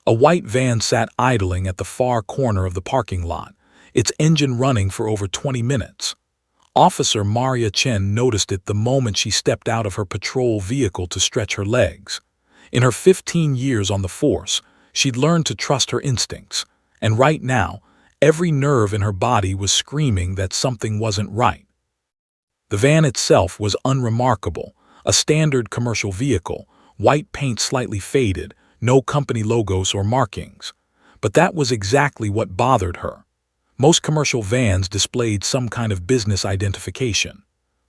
A white van sat idling at the far corner of the parking lot, its engine running for over 20 minutes. Officer Maria Chen noticed it the moment she stepped out of her patrol vehicle to stretch her legs. In her 15 years on the force, she'd learned to trust her instincts, and right now, every nerve in her body was screaming that something wasn't right. The van itself was unremarkable, a standard commercial vehicle, white paint slightly faded, no company logos or markings. But that was exactly what bothered her. Most commercial vans displayed some kind of business identification.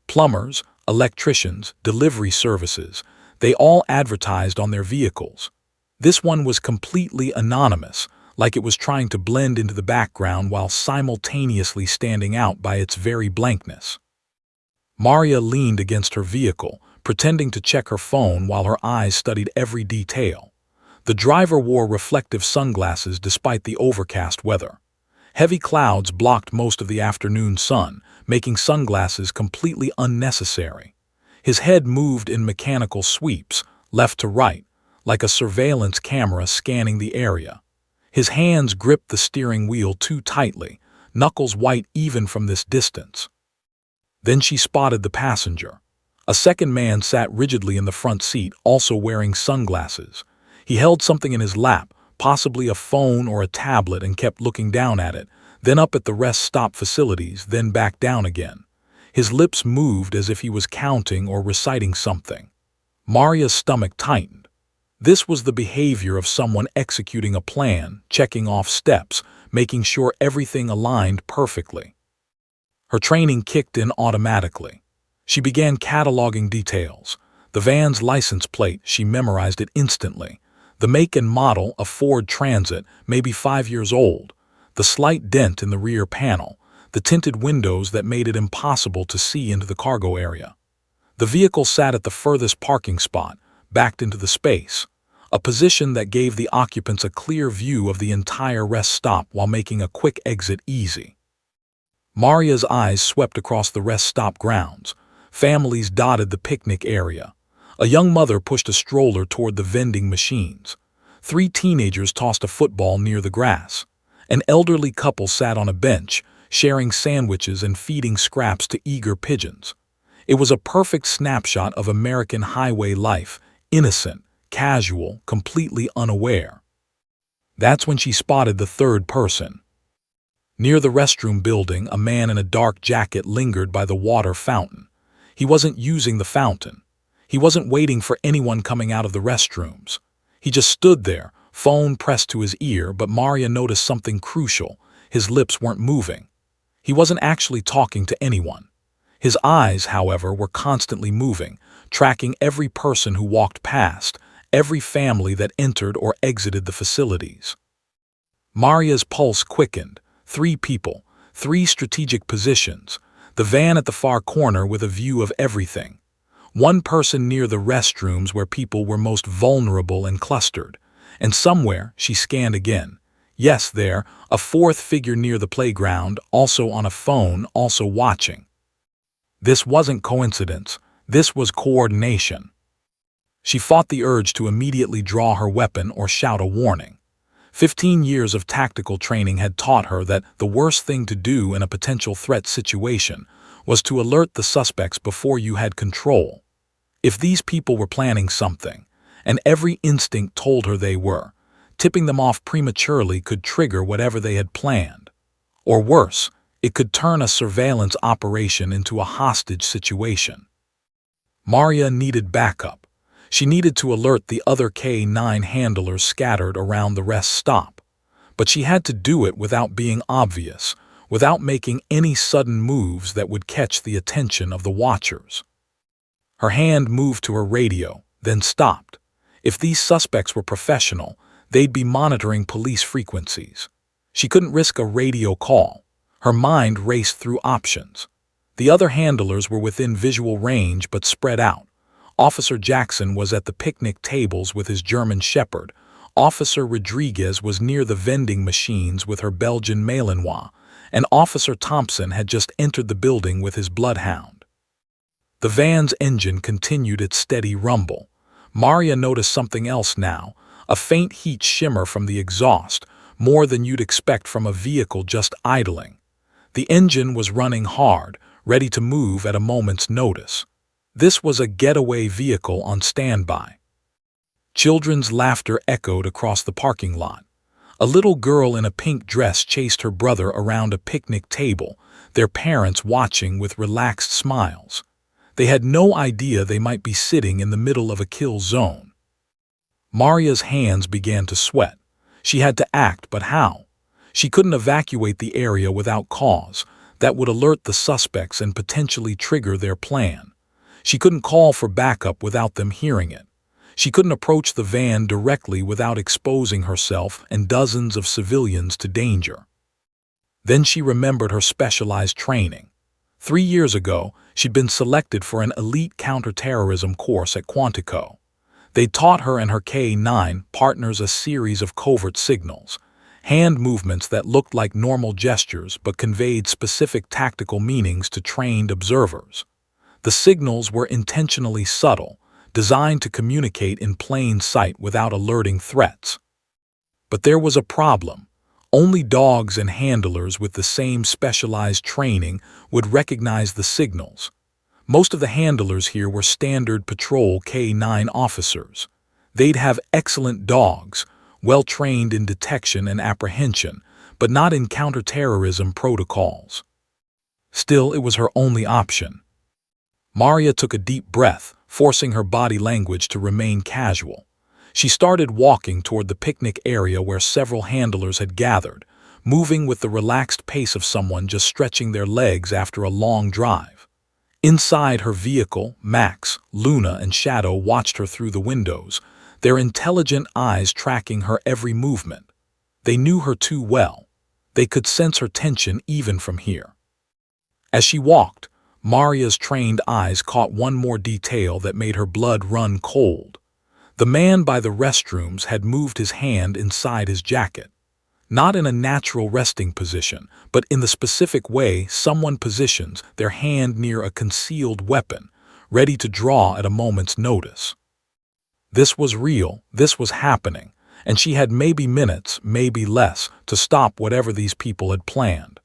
Plumbers, electricians, delivery services, they all advertised on their vehicles. This one was completely anonymous, like it was trying to blend into the background while simultaneously standing out by its very blankness. Maria leaned against her vehicle, pretending to check her phone while her eyes studied every detail. The driver wore reflective sunglasses despite the overcast weather. Heavy clouds blocked most of the afternoon sun, making sunglasses completely unnecessary. His head moved in mechanical sweeps, left to right, like a surveillance camera scanning the area. His hands gripped the steering wheel too tightly, knuckles white even from this distance. Then she spotted the passenger. A second man sat rigidly in the front seat, also wearing sunglasses. He held something in his lap, possibly a phone or a tablet, and kept looking down at it, then up at the rest stop facilities, then back down again. His lips moved as if he was counting or reciting something. Maria's stomach tightened. This was the behavior of someone executing a plan, checking off steps, making sure everything aligned perfectly. Her training kicked in automatically. She began cataloging details. The van's license plate, she memorized it instantly. The make and model, a Ford Transit, maybe 5 years old. The slight dent in the rear panel, the tinted windows that made it impossible to see into the cargo area. The vehicle sat at the furthest parking spot, backed into the space, a position that gave the occupants a clear view of the entire rest stop while making a quick exit easy. Maria's eyes swept across the rest stop grounds. Families dotted the picnic area. A young mother pushed a stroller toward the vending machines. 3 teenagers tossed a football near the grass. An elderly couple sat on a bench, sharing sandwiches and feeding scraps to eager pigeons. It was a perfect snapshot of American highway life, innocent, casual, completely unaware. That's when she spotted the third person. Near the restroom building, a man in a dark jacket lingered by the water fountain. He wasn't using the fountain. He wasn't waiting for anyone coming out of the restrooms. He just stood there, phone pressed to his ear, but Maria noticed something crucial. His lips weren't moving. He wasn't actually talking to anyone. His eyes, however, were constantly moving, tracking every person who walked past, every family that entered or exited the facilities. Maria's pulse quickened. 3 people, 3 strategic positions, the van at the far corner with a view of everything. 1 person near the restrooms where people were most vulnerable and clustered. And somewhere, she scanned again. Yes, there, a 4th figure near the playground, also on a phone, also watching. This wasn't coincidence. This was coordination. She fought the urge to immediately draw her weapon or shout a warning. 15 years of tactical training had taught her that the worst thing to do in a potential threat situation was to alert the suspects before you had control. If these people were planning something, and every instinct told her they were, tipping them off prematurely could trigger whatever they had planned. Or worse, it could turn a surveillance operation into a hostage situation. Maria needed backup. She needed to alert the other K-9 handlers scattered around the rest stop. But she had to do it without being obvious, without making any sudden moves that would catch the attention of the watchers. Her hand moved to her radio, then stopped. If these suspects were professional, they'd be monitoring police frequencies. She couldn't risk a radio call. Her mind raced through options. The other handlers were within visual range but spread out. Officer Jackson was at the picnic tables with his German Shepherd. Officer Rodriguez was near the vending machines with her Belgian Malinois, and Officer Thompson had just entered the building with his bloodhound. The van's engine continued its steady rumble. Maria noticed something else now, A faint heat shimmer from the exhaust, more than you'd expect from a vehicle just idling. The engine was running hard, ready to move at a moment's notice. This was a getaway vehicle on standby. Children's laughter echoed across the parking lot. A little girl in a pink dress chased her brother around a picnic table, their parents watching with relaxed smiles. They had no idea they might be sitting in the middle of a kill zone. Maria's hands began to sweat. She had to act, but how? She couldn't evacuate the area without cause. That would alert the suspects and potentially trigger their plan. She couldn't call for backup without them hearing it. She couldn't approach the van directly without exposing herself and dozens of civilians to danger. Then she remembered her specialized training. 3 years ago, she'd been selected for an elite counterterrorism course at Quantico. They'd taught her and her K-9 partners a series of covert signals, hand movements that looked like normal gestures but conveyed specific tactical meanings to trained observers. The signals were intentionally subtle, designed to communicate in plain sight without alerting threats. But there was a problem. Only dogs and handlers with the same specialized training would recognize the signals. Most of the handlers here were standard patrol K-9 officers. They'd have excellent dogs, well trained in detection and apprehension, but not in counterterrorism protocols. Still, it was her only option. Maria took a deep breath, forcing her body language to remain casual. She started walking toward the picnic area where several handlers had gathered, moving with the relaxed pace of someone just stretching their legs after a long drive. Inside her vehicle, Max, Luna, and Shadow watched her through the windows, their intelligent eyes tracking her every movement. They knew her too well. They could sense her tension even from here. As she walked, Maria's trained eyes caught one more detail that made her blood run cold. The man by the restrooms had moved his hand inside his jacket. Not in a natural resting position, but in the specific way someone positions their hand near a concealed weapon, ready to draw at a moment's notice. This was real, this was happening, and she had maybe minutes, maybe less, to stop whatever these people had planned.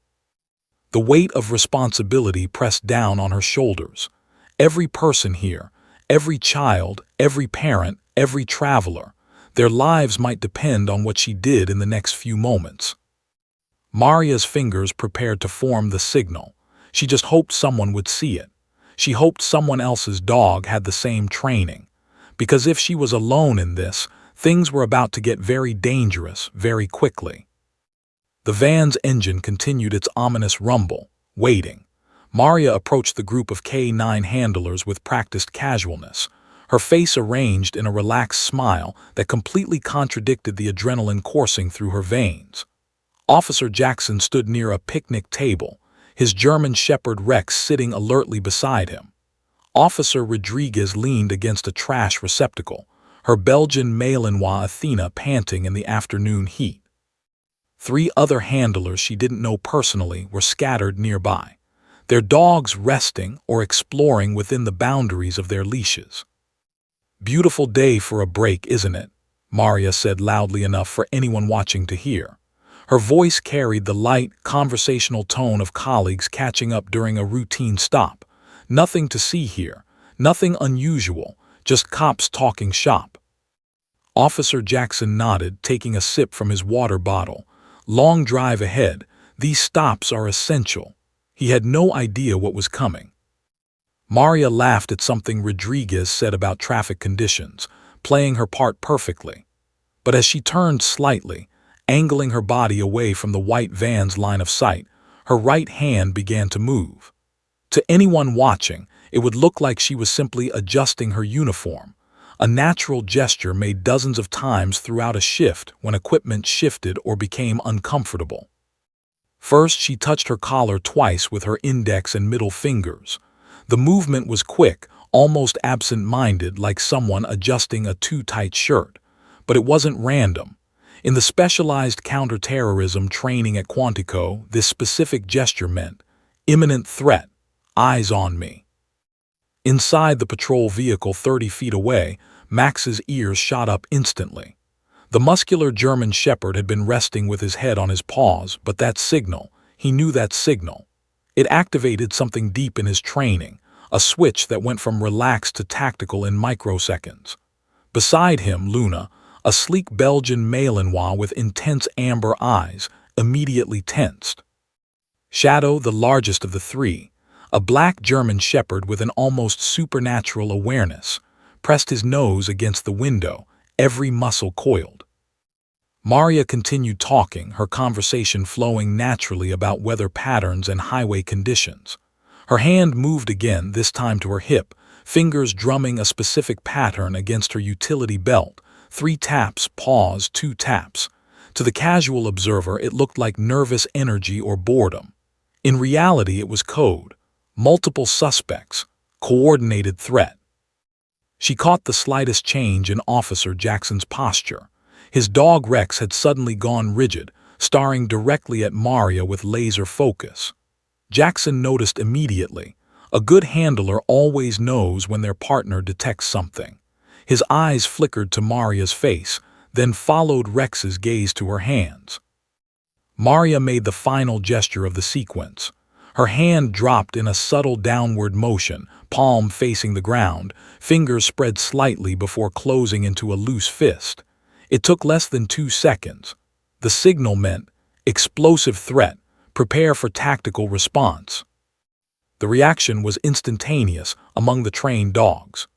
The weight of responsibility pressed down on her shoulders. Every person here, every child, every parent, every traveler, their lives might depend on what she did in the next few moments. Maria's fingers prepared to form the signal. She just hoped someone would see it. She hoped someone else's dog had the same training. Because if she was alone in this, things were about to get very dangerous very quickly. The van's engine continued its ominous rumble, waiting. Maria approached the group of K-9 handlers with practiced casualness, her face arranged in a relaxed smile that completely contradicted the adrenaline coursing through her veins. Officer Jackson stood near a picnic table, his German Shepherd Rex sitting alertly beside him. Officer Rodriguez leaned against a trash receptacle, her Belgian Malinois Athena panting in the afternoon heat. 3 other handlers she didn't know personally were scattered nearby, their dogs resting or exploring within the boundaries of their leashes. "Beautiful day for a break, isn't it?" Maria said loudly enough for anyone watching to hear. Her voice carried the light, conversational tone of colleagues catching up during a routine stop. Nothing to see here, nothing unusual, just cops talking shop. Officer Jackson nodded, taking a sip from his water bottle. Long drive ahead, these stops are essential. He had no idea what was coming. Maria laughed at something Rodriguez said about traffic conditions, playing her part perfectly. But as she turned slightly, angling her body away from the white van's line of sight, her right hand began to move. To anyone watching, it would look like she was simply adjusting her uniform, a natural gesture made dozens of times throughout a shift when equipment shifted or became uncomfortable. First, she touched her collar twice with her index and middle fingers. The movement was quick, almost absent-minded, like someone adjusting a too-tight shirt. But it wasn't random. In the specialized counterterrorism training at Quantico, this specific gesture meant imminent threat, eyes on me. Inside the patrol vehicle 30 feet away, Max's ears shot up instantly. The muscular German shepherd had been resting with his head on his paws, but that signal, he knew that signal. It activated something deep in his training, a switch that went from relaxed to tactical in microseconds. Beside him, Luna, a sleek Belgian Malinois with intense amber eyes, immediately tensed. Shadow, the largest of the three, a black German shepherd with an almost supernatural awareness, pressed his nose against the window, every muscle coiled. Maria continued talking, her conversation flowing naturally about weather patterns and highway conditions. Her hand moved again, this time to her hip, fingers drumming a specific pattern against her utility belt. 3 taps, pause, 2 taps. To the casual observer, it looked like nervous energy or boredom. In reality, it was code. Multiple suspects. Coordinated threat. She caught the slightest change in Officer Jackson's posture. His dog Rex had suddenly gone rigid, staring directly at Maria with laser focus. Jackson noticed immediately. A good handler always knows when their partner detects something. His eyes flickered to Maria's face, then followed Rex's gaze to her hands. Maria made the final gesture of the sequence. Her hand dropped in a subtle downward motion, palm facing the ground, fingers spread slightly before closing into a loose fist. It took less than 2 seconds. The signal meant, explosive threat, prepare for tactical response. The reaction was instantaneous among the trained dogs.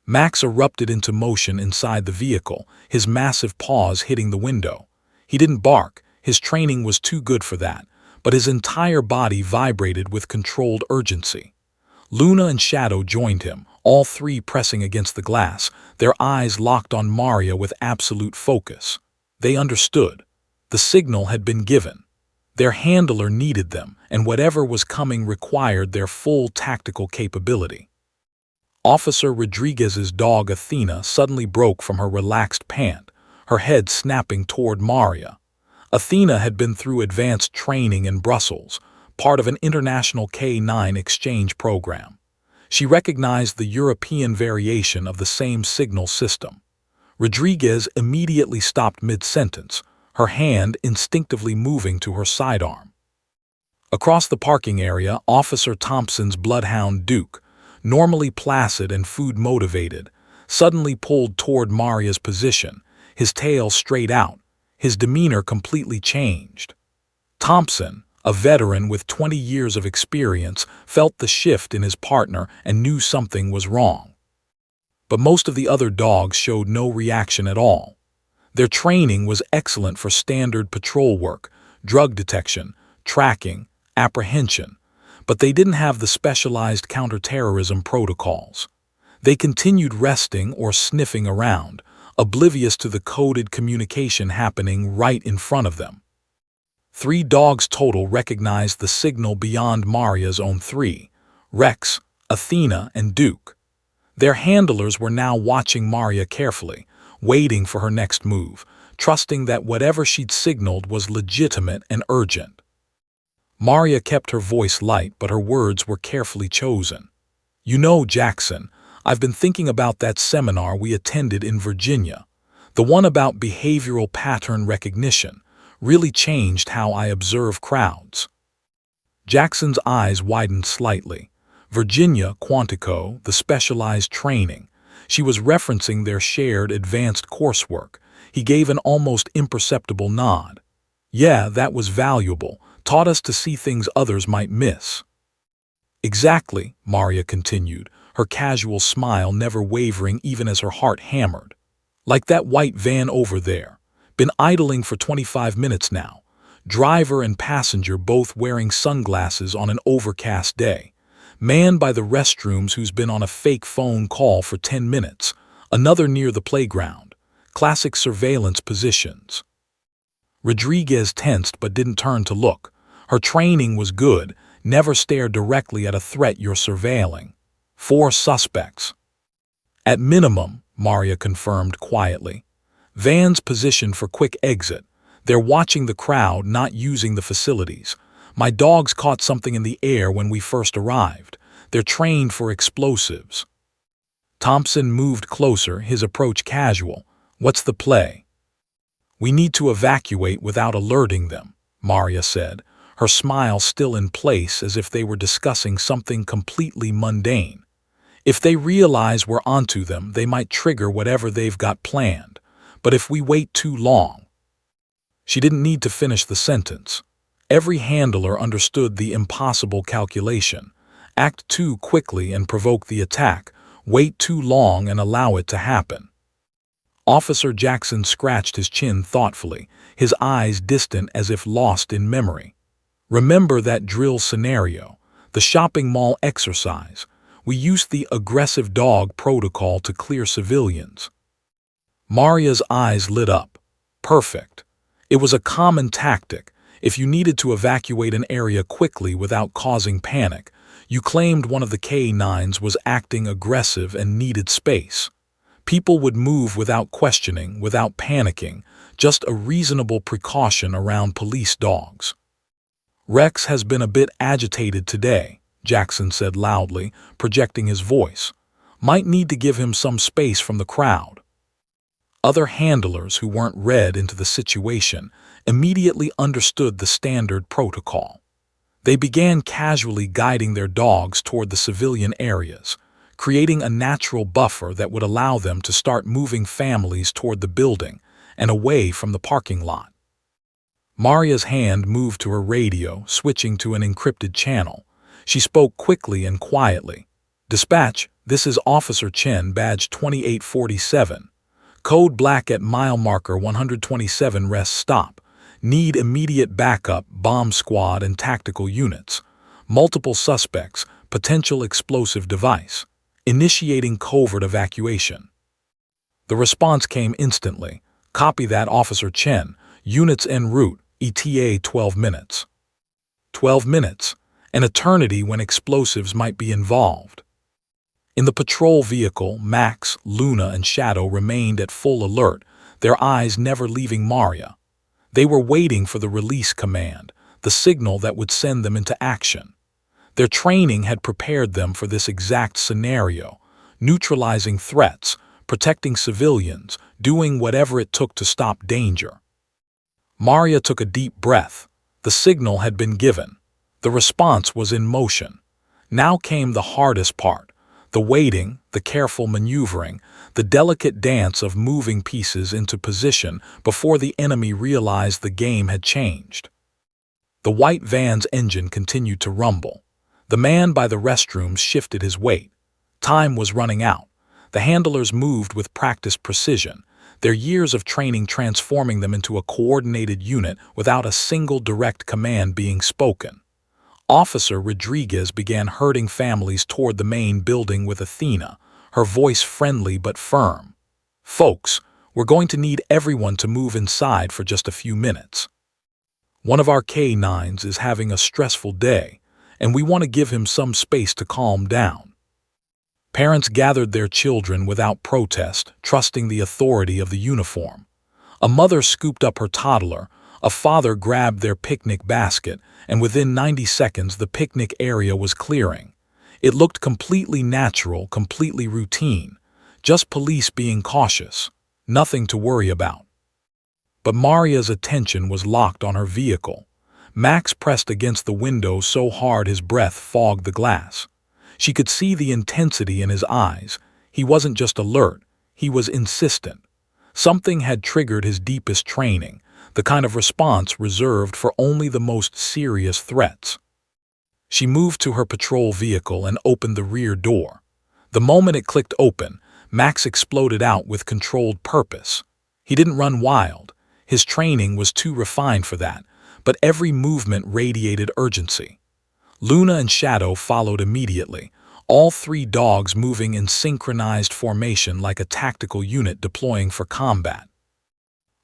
Max erupted into motion inside the vehicle, his massive paws hitting the window. He didn't bark, his training was too good for that, but his entire body vibrated with controlled urgency. Luna and Shadow joined him, all 3 pressing against the glass, their eyes locked on Maria with absolute focus. They understood. The signal had been given. Their handler needed them, and whatever was coming required their full tactical capability. Officer Rodriguez's dog Athena suddenly broke from her relaxed pant, her head snapping toward Maria. Athena had been through advanced training in Brussels, part of an international K9 exchange program. She recognized the European variation of the same signal system. Rodriguez immediately stopped mid-sentence, her hand instinctively moving to her sidearm. Across the parking area, Officer Thompson's bloodhound Duke, normally placid and food-motivated, suddenly pulled toward Maria's position, his tail straight out, his demeanor completely changed. Thompson, a veteran with 20 years of experience, felt the shift in his partner and knew something was wrong. But most of the other dogs showed no reaction at all. Their training was excellent for standard patrol work, drug detection, tracking, apprehension, but they didn't have the specialized counterterrorism protocols. They continued resting or sniffing around, oblivious to the coded communication happening right in front of them. 3 dogs total recognized the signal beyond Maria's own 3, Rex, Athena, and Duke. Their handlers were now watching Maria carefully, waiting for her next move, trusting that whatever she'd signaled was legitimate and urgent. Maria kept her voice light, but her words were carefully chosen. "You know, Jackson, I've been thinking about that seminar we attended in Virginia. The one about behavioral pattern recognition really changed how I observe crowds." Jackson's eyes widened slightly. Virginia Quantico, the specialized training. She was referencing their shared advanced coursework. He gave an almost imperceptible nod. "Yeah, that was valuable. Taught us to see things others might miss." "Exactly," Maria continued, her casual smile never wavering even as her heart hammered. "Like that white van over there. Been idling for 25 minutes now. Driver and passenger both wearing sunglasses on an overcast day. Man by the restrooms who's been on a fake phone call for 10 minutes. Another near the playground. Classic surveillance positions." Rodriguez tensed but didn't turn to look. Her training was good, never stare directly at a threat you're surveilling. 4 suspects. "At minimum," Maria confirmed quietly. "Vans positioned for quick exit. They're watching the crowd, not using the facilities. My dogs caught something in the air when we first arrived. They're trained for explosives." Thompson moved closer, his approach casual. "What's the play?" We need to evacuate without alerting them, Maria said, her smile still in place as if they were discussing something completely mundane. If they realize we're onto them, they might trigger whatever they've got planned. But if we wait too long... She didn't need to finish the sentence. Every handler understood the impossible calculation. Act too quickly and provoke the attack. Wait too long and allow it to happen. Officer Jackson scratched his chin thoughtfully, his eyes distant as if lost in memory. Remember that drill scenario, the shopping mall exercise. We used the aggressive dog protocol to clear civilians. Maria's eyes lit up. Perfect. It was a common tactic. If you needed to evacuate an area quickly without causing panic, you claimed one of the K-9s was acting aggressive and needed space. People would move without questioning, without panicking, just a reasonable precaution around police dogs. Rex has been a bit agitated today, Jackson said loudly, projecting his voice. Might need to give him some space from the crowd. Other handlers who weren't read into the situation immediately understood the standard protocol. They began casually guiding their dogs toward the civilian areas, creating a natural buffer that would allow them to start moving families toward the building and away from the parking lot. Maria's hand moved to her radio, switching to an encrypted channel. She spoke quickly and quietly. "Dispatch, this is Officer Chen, badge 2847. Code black at mile marker 127, rest stop. Need immediate backup, bomb squad and tactical units. Multiple suspects, potential explosive device. Initiating covert evacuation." The response came instantly. "Copy that, Officer Chen. Units en route, ETA 12 minutes. 12 minutes, an eternity when explosives might be involved. In the patrol vehicle, Max, Luna, and Shadow remained at full alert, their eyes never leaving Maria. They were waiting for the release command, the signal that would send them into action. Their training had prepared them for this exact scenario, neutralizing threats, protecting civilians, doing whatever it took to stop danger. Maria took a deep breath. The signal had been given. The response was in motion. Now came the hardest part, the waiting, the careful maneuvering, the delicate dance of moving pieces into position before the enemy realized the game had changed. The white van's engine continued to rumble. The man by the restrooms shifted his weight. Time was running out. The handlers moved with practiced precision, their years of training transforming them into a coordinated unit without a single direct command being spoken. Officer Rodriguez began herding families toward the main building with Athena, her voice friendly but firm. "Folks, we're going to need everyone to move inside for just a few minutes. One of our K-9s is having a stressful day, and we want to give him some space to calm down." Parents gathered their children without protest, trusting the authority of the uniform. A mother scooped up her toddler, a father grabbed their picnic basket, and within 90 seconds the picnic area was clearing. It looked completely natural, completely routine, just police being cautious, nothing to worry about. But Maria's attention was locked on her vehicle. Max pressed against the window so hard his breath fogged the glass. She could see the intensity in his eyes. He wasn't just alert, he was insistent. Something had triggered his deepest training, the kind of response reserved for only the most serious threats. She moved to her patrol vehicle and opened the rear door. The moment it clicked open, Max exploded out with controlled purpose. He didn't run wild. His training was too refined for that, but every movement radiated urgency. Luna and Shadow followed immediately, all three dogs moving in synchronized formation like a tactical unit deploying for combat.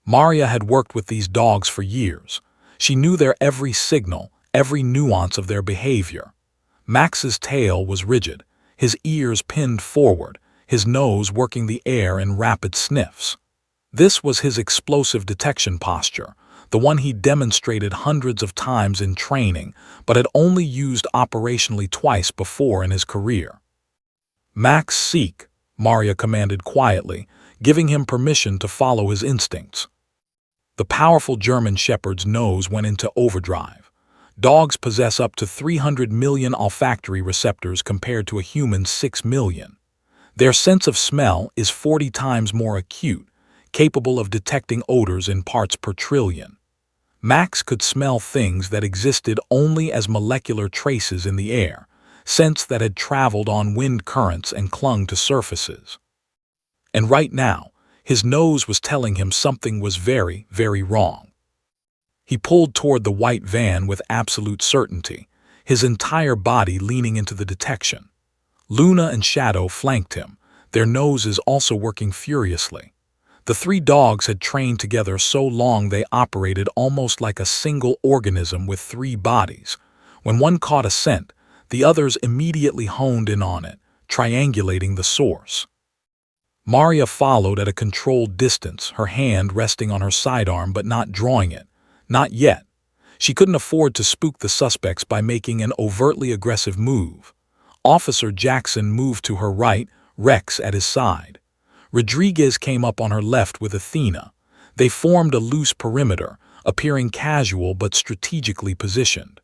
Maria had worked with these dogs for years. She knew their every signal, every nuance of their behavior. Max's tail was rigid, his ears pinned forward, his nose working the air in rapid sniffs. This was his explosive detection posture, the one he demonstrated hundreds of times in training, but had only used operationally twice before in his career. "Max, seek," Maria commanded quietly, giving him permission to follow his instincts. The powerful German Shepherd's nose went into overdrive. Dogs possess up to 300 million olfactory receptors compared to a human's 6 million. Their sense of smell is 40 times more acute, capable of detecting odors in parts per trillion. Max could smell things that existed only as molecular traces in the air, scents that had traveled on wind currents and clung to surfaces. And right now, his nose was telling him something was very, very wrong. He pulled toward the white van with absolute certainty, his entire body leaning into the detection. Luna and Shadow flanked him, their noses also working furiously. The three dogs had trained together so long they operated almost like a single organism with three bodies. When one caught a scent, the others immediately honed in on it, triangulating the source. Maria followed at a controlled distance, her hand resting on her sidearm but not drawing it. Not yet. She couldn't afford to spook the suspects by making an overtly aggressive move. Officer Jackson moved to her right, Rex at his side. Rodriguez came up on her left with Athena. They formed a loose perimeter, appearing casual but strategically positioned.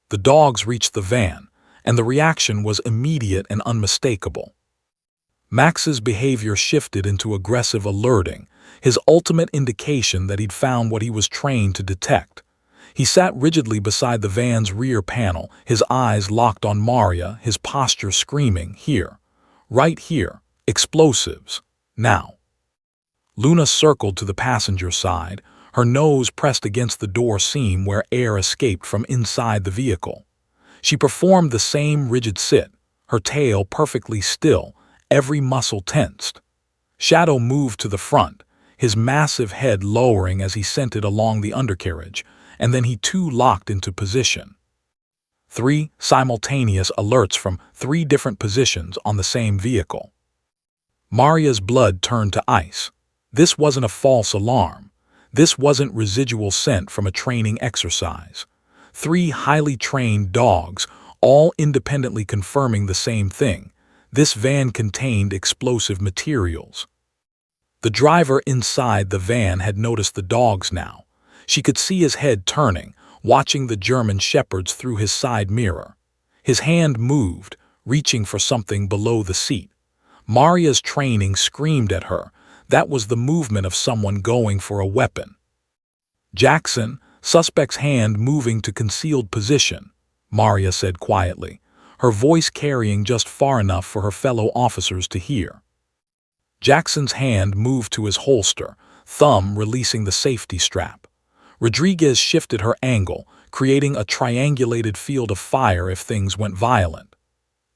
The dogs reached the van, and the reaction was immediate and unmistakable. Max's behavior shifted into aggressive alerting, his ultimate indication that he'd found what he was trained to detect. He sat rigidly beside the van's rear panel, his eyes locked on Maria, his posture screaming, "Here. Right here. Explosives. Now." Luna circled to the passenger side, her nose pressed against the door seam where air escaped from inside the vehicle. She performed the same rigid sit, her tail perfectly still, every muscle tensed. Shadow moved to the front, his massive head lowering as he sent it along the undercarriage, and then he too locked into position. 3 simultaneous alerts from 3 different positions on the same vehicle. Maria's blood turned to ice. This wasn't a false alarm. This wasn't residual scent from a training exercise. 3 highly trained dogs, all independently confirming the same thing. This van contained explosive materials. The driver inside the van had noticed the dogs now. She could see his head turning, watching the German Shepherds through his side mirror. His hand moved, reaching for something below the seat. Maria's training screamed at her. That was the movement of someone going for a weapon. "Jackson, suspect's hand moving to concealed position," Maria said quietly, her voice carrying just far enough for her fellow officers to hear. Jackson's hand moved to his holster, thumb releasing the safety strap. Rodriguez shifted her angle, creating a triangulated field of fire if things went violent.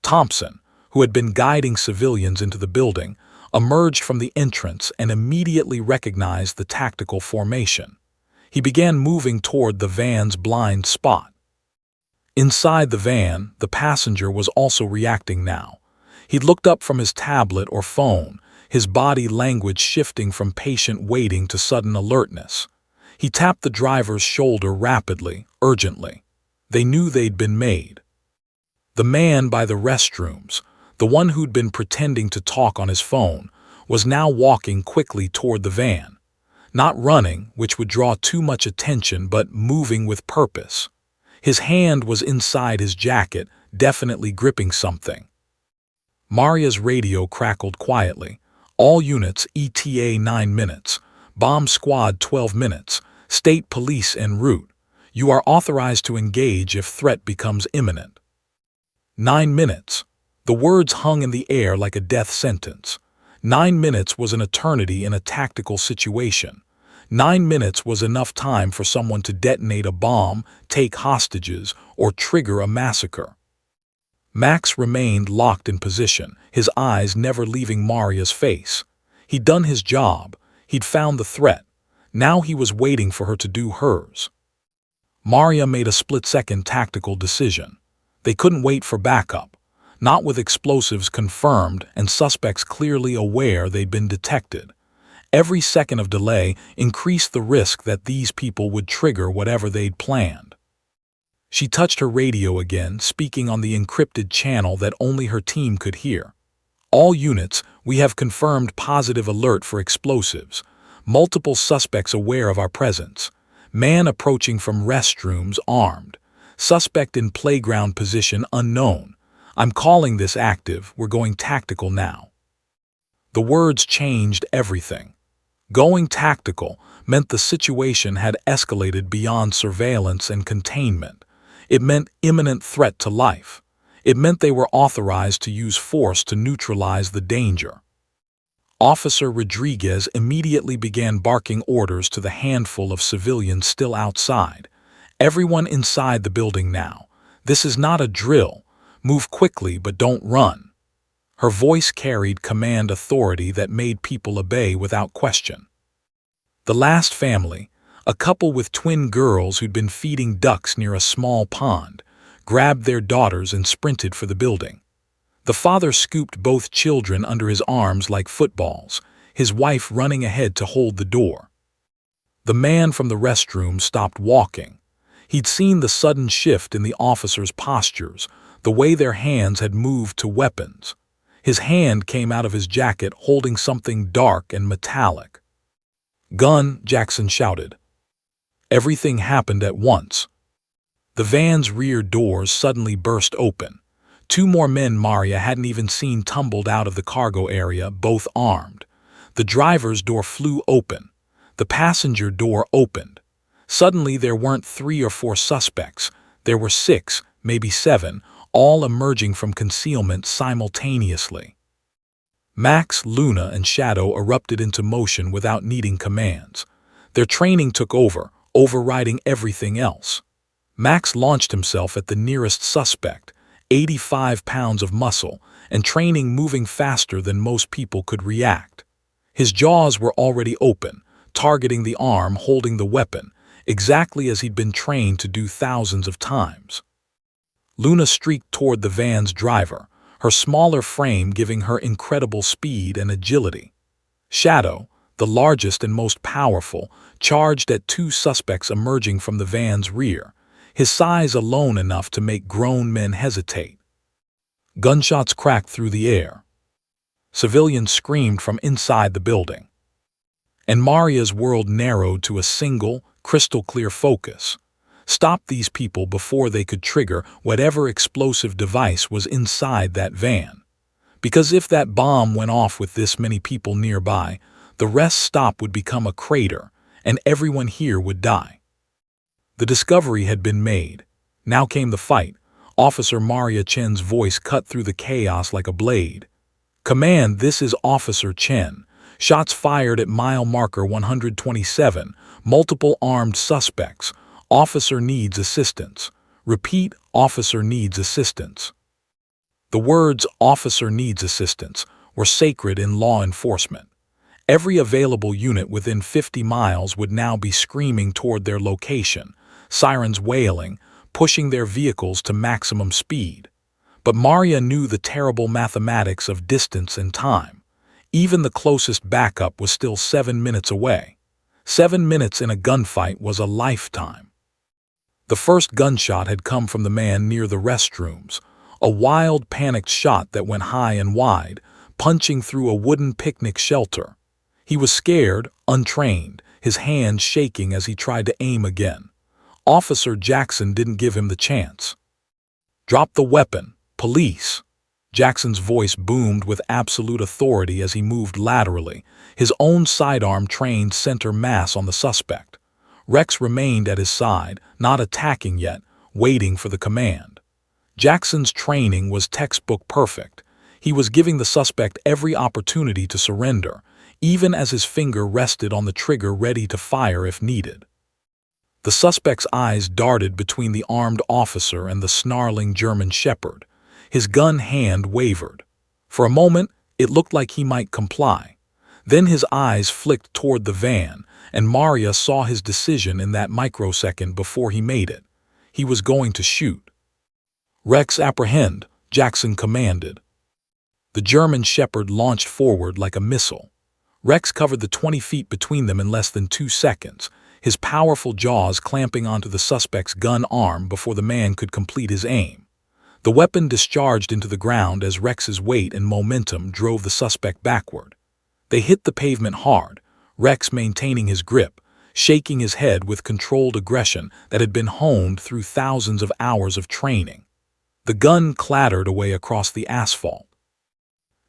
Thompson, who had been guiding civilians into the building, emerged from the entrance and immediately recognized the tactical formation. He began moving toward the van's blind spot. Inside the van, the passenger was also reacting now. He looked up from his tablet or phone, his body language shifting from patient waiting to sudden alertness. He tapped the driver's shoulder rapidly, urgently. They knew they'd been made. The man by the restrooms, the one who'd been pretending to talk on his phone, was now walking quickly toward the van. Not running, which would draw too much attention, but moving with purpose. His hand was inside his jacket, definitely gripping something. Maria's radio crackled quietly. "All units ETA 9 minutes. Bomb squad 12 minutes. State police en route. You are authorized to engage if threat becomes imminent." 9 minutes. The words hung in the air like a death sentence. 9 minutes was an eternity in a tactical situation. 9 minutes was enough time for someone to detonate a bomb, take hostages, or trigger a massacre. Max remained locked in position, his eyes never leaving Maria's face. He'd done his job. He'd found the threat. Now he was waiting for her to do hers. Maria made a split-second tactical decision. They couldn't wait for backup. Not with explosives confirmed and suspects clearly aware they'd been detected. Every second of delay increased the risk that these people would trigger whatever they'd planned. She touched her radio again, speaking on the encrypted channel that only her team could hear. "All units, we have confirmed positive alert for explosives. Multiple suspects aware of our presence. Man approaching from restrooms armed. Suspect in playground position unknown. I'm calling this active. We're going tactical now. The words changed everything. Going tactical meant the situation had escalated beyond surveillance and containment. It meant imminent threat to life. It meant they were authorized to use force to neutralize the danger. Officer Rodriguez immediately began barking orders to the handful of civilians still outside. Everyone inside the building now. This is not a drill. Move quickly, but don't run. Her voice carried command authority that made people obey without question. The last family, a couple with twin girls who'd been feeding ducks near a small pond, grabbed their daughters and sprinted for the building. The father scooped both children under his arms like footballs, his wife running ahead to hold the door. The man from the restroom stopped walking. He'd seen the sudden shift in the officers' postures, the way their hands had moved to weapons. His hand came out of his jacket holding something dark and metallic. "Gun," Jackson shouted. Everything happened at once. The van's rear doors suddenly burst open. Two more men Maria hadn't even seen tumbled out of the cargo area, both armed. The driver's door flew open. The passenger door opened. Suddenly there weren't 3 or 4 suspects. There were 6, maybe 7, all emerging from concealment simultaneously. Max, Luna, and Shadow erupted into motion without needing commands. Their training took over, overriding everything else. Max launched himself at the nearest suspect, 85 pounds of muscle, and training moving faster than most people could react. His jaws were already open, targeting the arm holding the weapon, exactly as he'd been trained to do thousands of times. Luna streaked toward the van's driver, her smaller frame giving her incredible speed and agility. Shadow, the largest and most powerful, charged at 2 suspects emerging from the van's rear, his size alone enough to make grown men hesitate. Gunshots cracked through the air. Civilians screamed from inside the building. And Maria's world narrowed to a single, crystal-clear focus. Stop these people before they could trigger whatever explosive device was inside that van. Because if that bomb went off with this many people nearby, the rest stop would become a crater, and everyone here would die. The discovery had been made. Now came the fight. Officer Maria Chen's voice cut through the chaos like a blade. "Command, this is Officer Chen. Shots fired at mile marker 127. Multiple armed suspects. Officer needs assistance. Repeat, officer needs assistance." The words "officer needs assistance" were sacred in law enforcement. Every available unit within 50 miles would now be screaming toward their location, sirens wailing, pushing their vehicles to maximum speed. But Maria knew the terrible mathematics of distance and time. Even the closest backup was still 7 minutes away. 7 minutes in a gunfight was a lifetime. The first gunshot had come from the man near the restrooms, a wild, panicked shot that went high and wide, punching through a wooden picnic shelter. He was scared, untrained, his hands shaking as he tried to aim again. Officer Jackson didn't give him the chance. "Drop the weapon, police!" Jackson's voice boomed with absolute authority as he moved laterally, his own sidearm trained center mass on the suspect. Rex remained at his side, not attacking yet, waiting for the command. Jackson's training was textbook perfect. He was giving the suspect every opportunity to surrender, even as his finger rested on the trigger ready to fire if needed. The suspect's eyes darted between the armed officer and the snarling German shepherd. His gun hand wavered. For a moment, it looked like he might comply. Then his eyes flicked toward the van, and Maria saw his decision in that microsecond before he made it. He was going to shoot. "Rex, apprehend," Jackson commanded. The German shepherd launched forward like a missile. Rex covered the 20 feet between them in less than 2 seconds, his powerful jaws clamping onto the suspect's gun arm before the man could complete his aim. The weapon discharged into the ground as Rex's weight and momentum drove the suspect backward. They hit the pavement hard. Rex maintaining his grip, shaking his head with controlled aggression that had been honed through thousands of hours of training. The gun clattered away across the asphalt.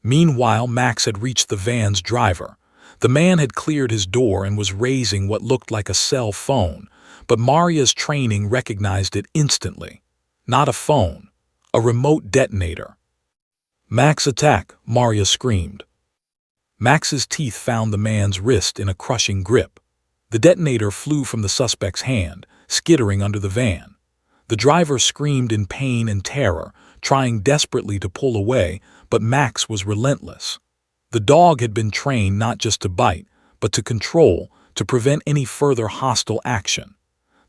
Meanwhile, Max had reached the van's driver. The man had cleared his door and was raising what looked like a cell phone, but Maria's training recognized it instantly. Not a phone, a remote detonator. "Max, attack!" Maria screamed. Max's teeth found the man's wrist in a crushing grip. The detonator flew from the suspect's hand, skittering under the van. The driver screamed in pain and terror, trying desperately to pull away, but Max was relentless. The dog had been trained not just to bite, but to control, to prevent any further hostile action.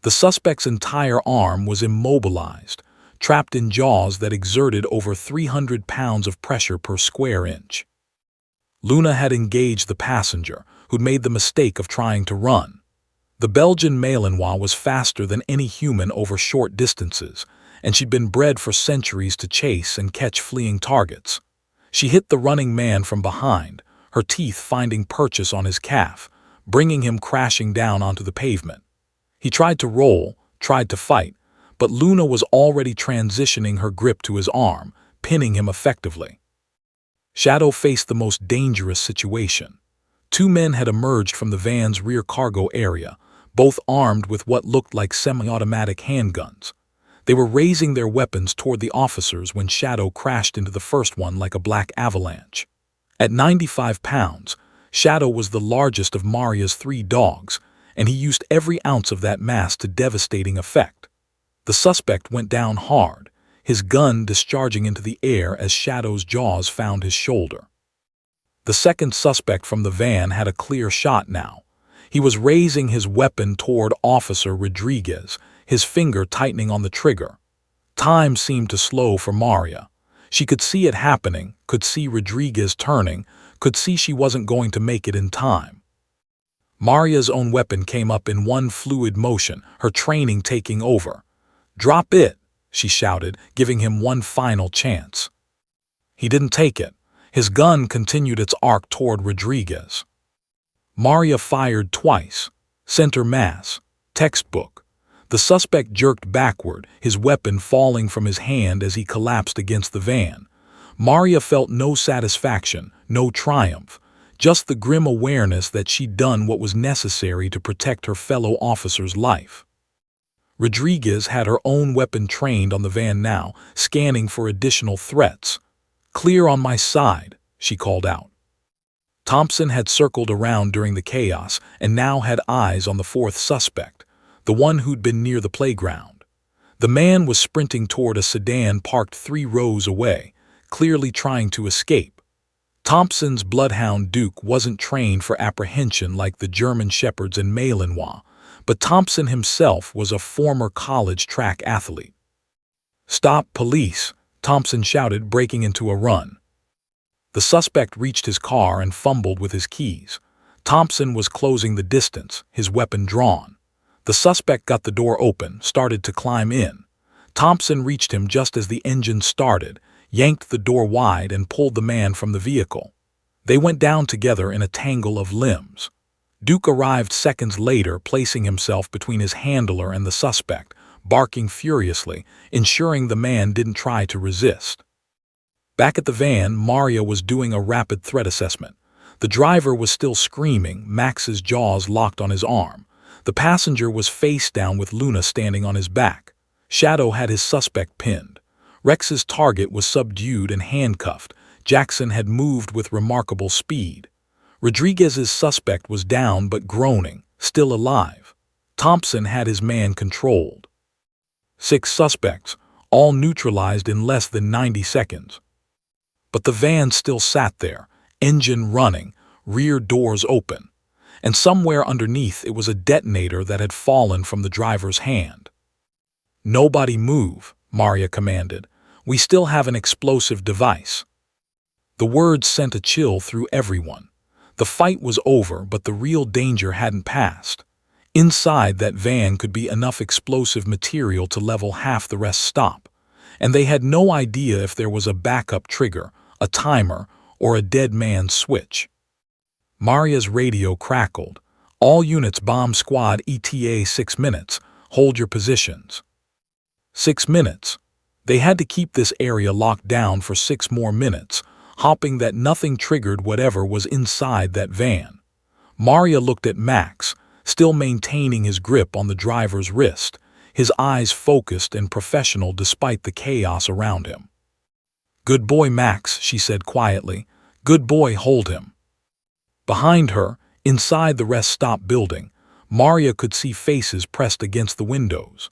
The suspect's entire arm was immobilized, trapped in jaws that exerted over 300 pounds of pressure per square inch. Luna had engaged the passenger, who'd made the mistake of trying to run. The Belgian Malinois was faster than any human over short distances, and she'd been bred for centuries to chase and catch fleeing targets. She hit the running man from behind, her teeth finding purchase on his calf, bringing him crashing down onto the pavement. He tried to roll, tried to fight, but Luna was already transitioning her grip to his arm, pinning him effectively. Shadow faced the most dangerous situation. Two men had emerged from the van's rear cargo area, both armed with what looked like semi-automatic handguns. They were raising their weapons toward the officers when Shadow crashed into the first one like a black avalanche. At 95 pounds, Shadow was the largest of Maria's 3 dogs, and he used every ounce of that mass to devastating effect. The suspect went down hard, his gun discharging into the air as Shadow's jaws found his shoulder. The second suspect from the van had a clear shot now. He was raising his weapon toward Officer Rodriguez, his finger tightening on the trigger. Time seemed to slow for Maria. She could see it happening, could see Rodriguez turning, could see she wasn't going to make it in time. Maria's own weapon came up in one fluid motion, her training taking over. "Drop it!" she shouted, giving him one final chance. He didn't take it. His gun continued its arc toward Rodriguez. Maria fired twice. Center mass. Textbook. The suspect jerked backward, his weapon falling from his hand as he collapsed against the van. Maria felt no satisfaction, no triumph, just the grim awareness that she'd done what was necessary to protect her fellow officer's life. Rodriguez had her own weapon trained on the van now, scanning for additional threats. "Clear on my side," she called out. Thompson had circled around during the chaos and now had eyes on the fourth suspect, the one who'd been near the playground. The man was sprinting toward a sedan parked 3 rows away, clearly trying to escape. Thompson's bloodhound Duke wasn't trained for apprehension like the German Shepherds and Malinois, but Thompson himself was a former college track athlete. "Stop, police!" Thompson shouted, breaking into a run. The suspect reached his car and fumbled with his keys. Thompson was closing the distance, his weapon drawn. The suspect got the door open, started to climb in. Thompson reached him just as the engine started, yanked the door wide and pulled the man from the vehicle. They went down together in a tangle of limbs. Duke arrived seconds later, placing himself between his handler and the suspect, barking furiously, ensuring the man didn't try to resist. Back at the van, Maria was doing a rapid threat assessment. The driver was still screaming, Max's jaws locked on his arm. The passenger was face down with Luna standing on his back. Shadow had his suspect pinned. Rex's target was subdued and handcuffed. Jackson had moved with remarkable speed. Rodriguez's suspect was down but groaning, still alive. Thompson had his man controlled. 6 suspects, all neutralized in less than 90 seconds. But the van still sat there, engine running, rear doors open. And somewhere underneath it was a detonator that had fallen from the driver's hand. "Nobody move," Maria commanded. "We still have an explosive device." The words sent a chill through everyone. The fight was over, but the real danger hadn't passed. Inside that van could be enough explosive material to level half the rest stop. And they had no idea if there was a backup trigger, a timer, or a dead man's switch. Maria's radio crackled. All units, bomb squad ETA 6 minutes. Hold your positions. 6 minutes. They had to keep this area locked down for 6 more minutes, hoping that nothing triggered whatever was inside that van. Maria looked at Max, still maintaining his grip on the driver's wrist, his eyes focused and professional despite the chaos around him. "Good boy, Max," she said quietly. "Good boy, hold him." Behind her, inside the rest stop building, Maria could see faces pressed against the windows.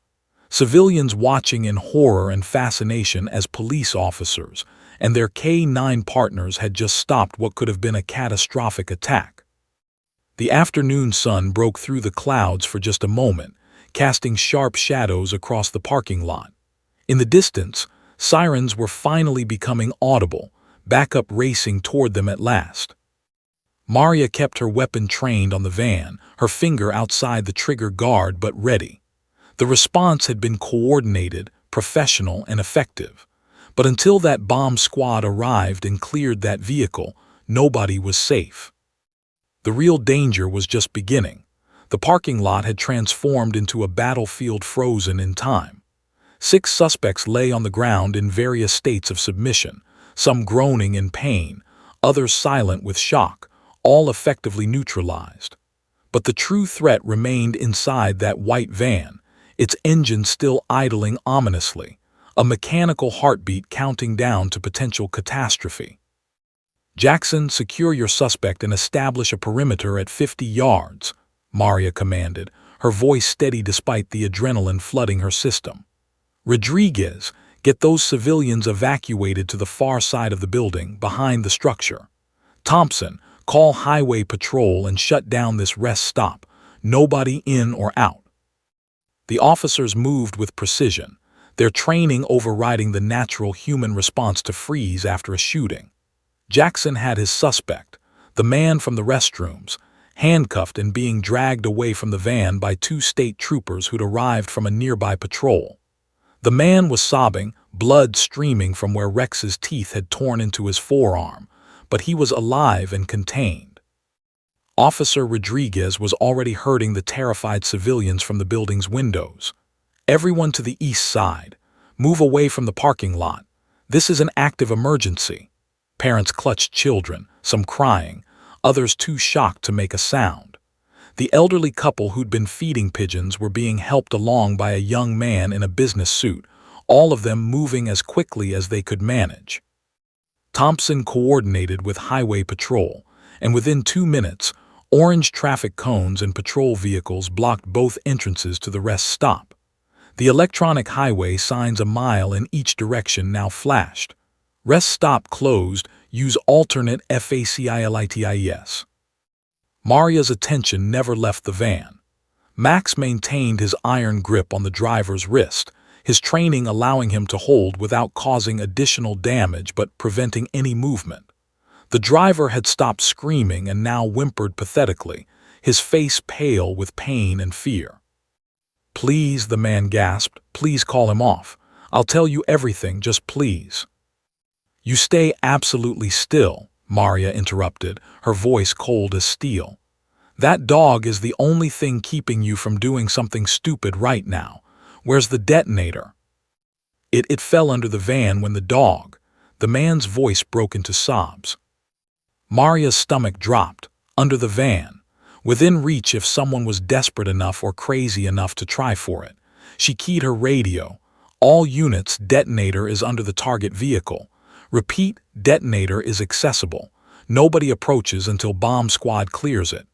Civilians watching in horror and fascination as police officers and their K-9 partners had just stopped what could have been a catastrophic attack. The afternoon sun broke through the clouds for just a moment, casting sharp shadows across the parking lot. In the distance, sirens were finally becoming audible, backup racing toward them at last. Maria kept her weapon trained on the van, her finger outside the trigger guard but ready. The response had been coordinated, professional, and effective. But until that bomb squad arrived and cleared that vehicle, nobody was safe. The real danger was just beginning. The parking lot had transformed into a battlefield frozen in time. 6 suspects lay on the ground in various states of submission, some groaning in pain, others silent with shock, all effectively neutralized. But the true threat remained inside that white van, its engine still idling ominously, a mechanical heartbeat counting down to potential catastrophe. "Jackson, secure your suspect and establish a perimeter at 50 yards, Maria commanded, her voice steady despite the adrenaline flooding her system. "Rodriguez, get those civilians evacuated to the far side of the building, behind the structure. Thompson, call highway patrol and shut down this rest stop, nobody in or out." The officers moved with precision, their training overriding the natural human response to freeze after a shooting. Jackson had his suspect, the man from the restrooms, handcuffed and being dragged away from the van by 2 state troopers who'd arrived from a nearby patrol. The man was sobbing, blood streaming from where Rex's teeth had torn into his forearm, but he was alive and contained. Officer Rodriguez was already herding the terrified civilians from the building's windows. "Everyone to the east side. Move away from the parking lot. This is an active emergency." Parents clutched children, some crying, others too shocked to make a sound. The elderly couple who'd been feeding pigeons were being helped along by a young man in a business suit, all of them moving as quickly as they could manage. Thompson coordinated with highway patrol, and within 2 minutes, orange traffic cones and patrol vehicles blocked both entrances to the rest stop. The electronic highway signs a mile in each direction now flashed. "Rest stop closed, use alternate FACILITIES." Maria's attention never left the van. Max maintained his iron grip on the driver's wrist, his training allowing him to hold without causing additional damage but preventing any movement. The driver had stopped screaming and now whimpered pathetically, his face pale with pain and fear. "Please," the man gasped, "please call him off. I'll tell you everything, just please." "You stay absolutely still," Maria interrupted, her voice cold as steel. "That dog is the only thing keeping you from doing something stupid right now. Where's the detonator?" It fell under the van when the man's voice broke into sobs. Maria's stomach dropped, under the van, within reach if someone was desperate enough or crazy enough to try for it. She keyed her radio. "All units, detonator is under the target vehicle. Repeat, detonator is accessible. Nobody approaches until bomb squad clears it."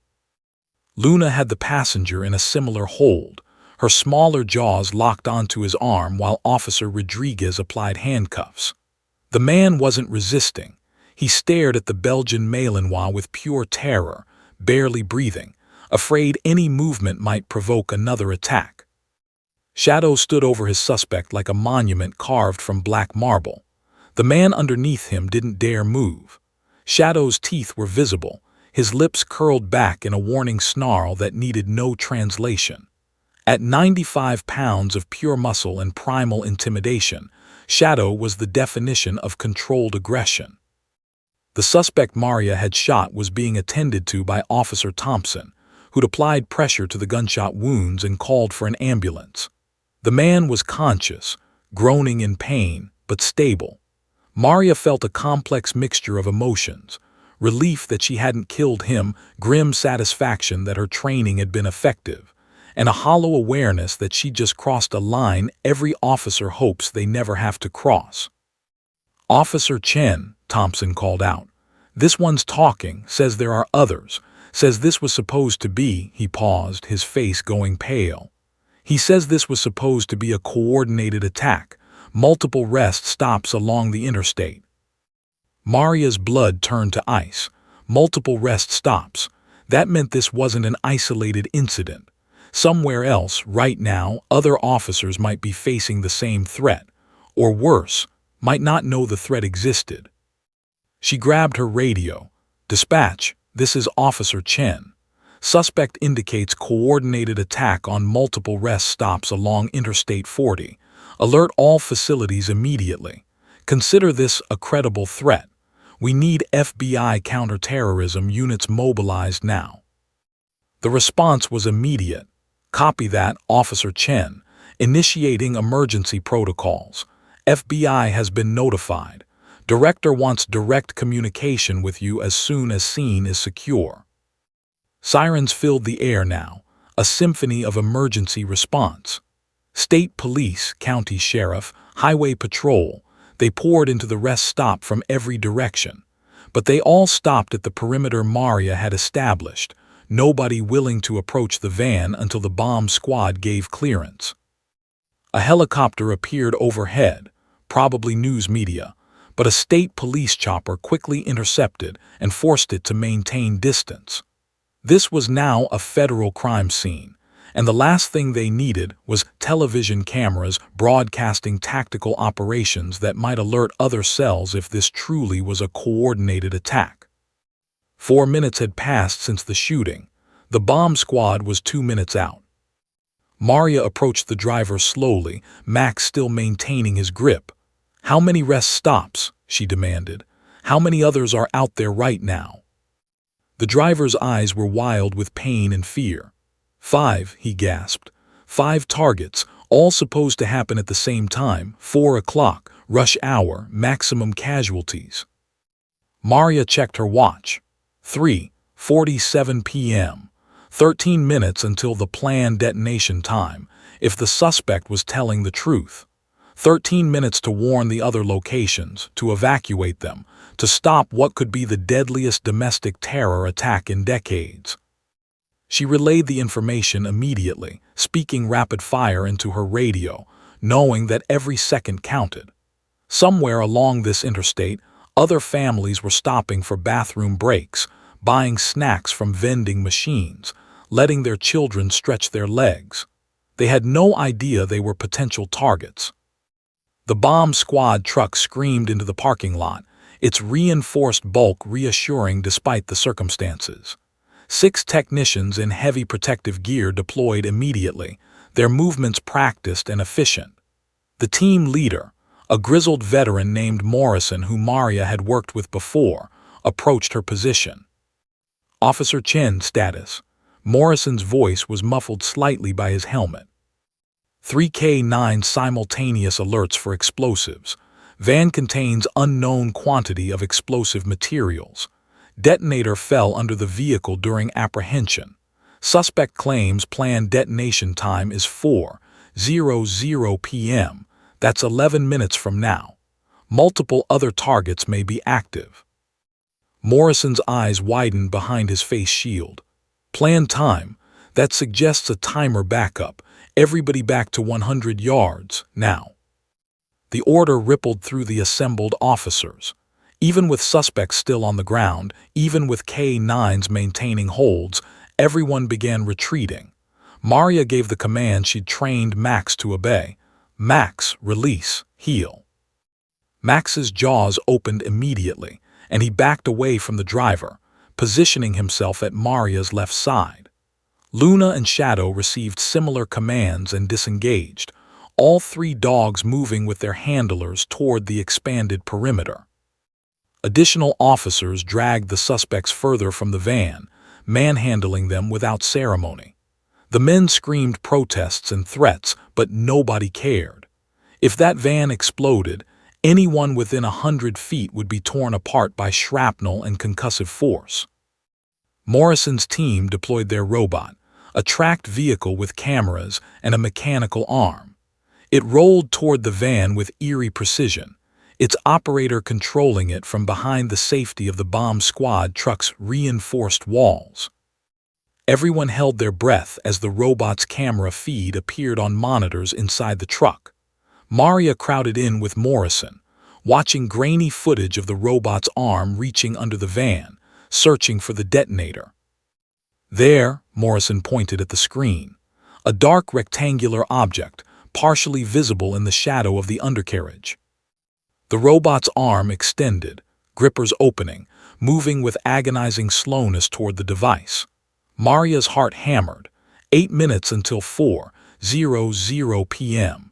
Luna had the passenger in a similar hold, her smaller jaws locked onto his arm while Officer Rodriguez applied handcuffs. The man wasn't resisting. He stared at the Belgian Malinois with pure terror, barely breathing, afraid any movement might provoke another attack. Shadow stood over his suspect like a monument carved from black marble. The man underneath him didn't dare move. Shadow's teeth were visible, his lips curled back in a warning snarl that needed no translation. At 95 pounds of pure muscle and primal intimidation, Shadow was the definition of controlled aggression. The suspect Maria had shot was being attended to by Officer Thompson, who'd applied pressure to the gunshot wounds and called for an ambulance. The man was conscious, groaning in pain, but stable. Maria felt a complex mixture of emotions: relief that she hadn't killed him, grim satisfaction that her training had been effective, and a hollow awareness that she just crossed a line every officer hopes they never have to cross. "Officer Chen," Thompson called out. "This one's talking, says there are others, says this was supposed to be," he paused, his face going pale. "He says this was supposed to be a coordinated attack, multiple rest stops along the interstate." Maria's blood turned to ice. Multiple rest stops. That meant this wasn't an isolated incident. Somewhere else, right now, other officers might be facing the same threat, or worse, might not know the threat existed. She grabbed her radio. "Dispatch, this is Officer Chen. Suspect indicates coordinated attack on multiple rest stops along Interstate 40. Alert all facilities immediately. Consider this a credible threat. We need FBI counterterrorism units mobilized now." The response was immediate. "Copy that, Officer Chen. Initiating emergency protocols. FBI has been notified. Director wants direct communication with you as soon as scene is secure." Sirens filled the air now, a symphony of emergency response. State police, county sheriff, highway patrol, they poured into the rest stop from every direction. But they all stopped at the perimeter Maria had established, nobody willing to approach the van until the bomb squad gave clearance. A helicopter appeared overhead, probably news media, but a state police chopper quickly intercepted and forced it to maintain distance. This was now a federal crime scene, and the last thing they needed was television cameras broadcasting tactical operations that might alert other cells if this truly was a coordinated attack. 4 minutes had passed since the shooting. The bomb squad was 2 minutes out. Maria approached the driver slowly, Max still maintaining his grip. "How many rest stops?" she demanded. "How many others are out there right now?" The driver's eyes were wild with pain and fear. "5," he gasped. "5 targets, all supposed to happen at the same time, 4 o'clock, rush hour, maximum casualties." Maria checked her watch. 3:47 p.m. 13 minutes until the planned detonation time, if the suspect was telling the truth. 13 minutes to warn the other locations, to evacuate them, to stop what could be the deadliest domestic terror attack in decades. She relayed the information immediately, speaking rapid fire into her radio, knowing that every second counted. Somewhere along this interstate, other families were stopping for bathroom breaks, buying snacks from vending machines, letting their children stretch their legs. They had no idea they were potential targets. The bomb squad truck screamed into the parking lot, its reinforced bulk reassuring despite the circumstances. 6 technicians in heavy protective gear deployed immediately, their movements practiced and efficient. The team leader, a grizzled veteran named Morrison who Maria had worked with before, approached her position. "Officer Chen, status." Morrison's voice was muffled slightly by his helmet. 3K9 simultaneous alerts for explosives. Van contains unknown quantity of explosive materials. Detonator fell under the vehicle during apprehension. Suspect claims planned detonation time is 4:00 p.m. That's 11 minutes from now. Multiple other targets may be active. Morrison's eyes widened behind his face shield. "Planned time. That suggests a timer backup. Everybody back to 100 yards, now." The order rippled through the assembled officers. Even with suspects still on the ground, even with K9s maintaining holds, everyone began retreating. Maria gave the command she'd trained Max to obey. "Max, release, heel." Max's jaws opened immediately, and he backed away from the driver, positioning himself at Maria's left side. Luna and Shadow received similar commands and disengaged, all 3 dogs moving with their handlers toward the expanded perimeter. Additional officers dragged the suspects further from the van, manhandling them without ceremony. The men screamed protests and threats, but nobody cared. If that van exploded, anyone within 100 feet would be torn apart by shrapnel and concussive force. Morrison's team deployed their robot, a tracked vehicle with cameras and a mechanical arm. It rolled toward the van with eerie precision, its operator controlling it from behind the safety of the bomb squad truck's reinforced walls. Everyone held their breath as the robot's camera feed appeared on monitors inside the truck. Maria crowded in with Morrison, watching grainy footage of the robot's arm reaching under the van, searching for the detonator. There, Morrison pointed at the screen, a dark rectangular object, partially visible in the shadow of the undercarriage. The robot's arm extended, grippers opening, moving with agonizing slowness toward the device. Maria's heart hammered. 8 minutes until 4:00 p.m.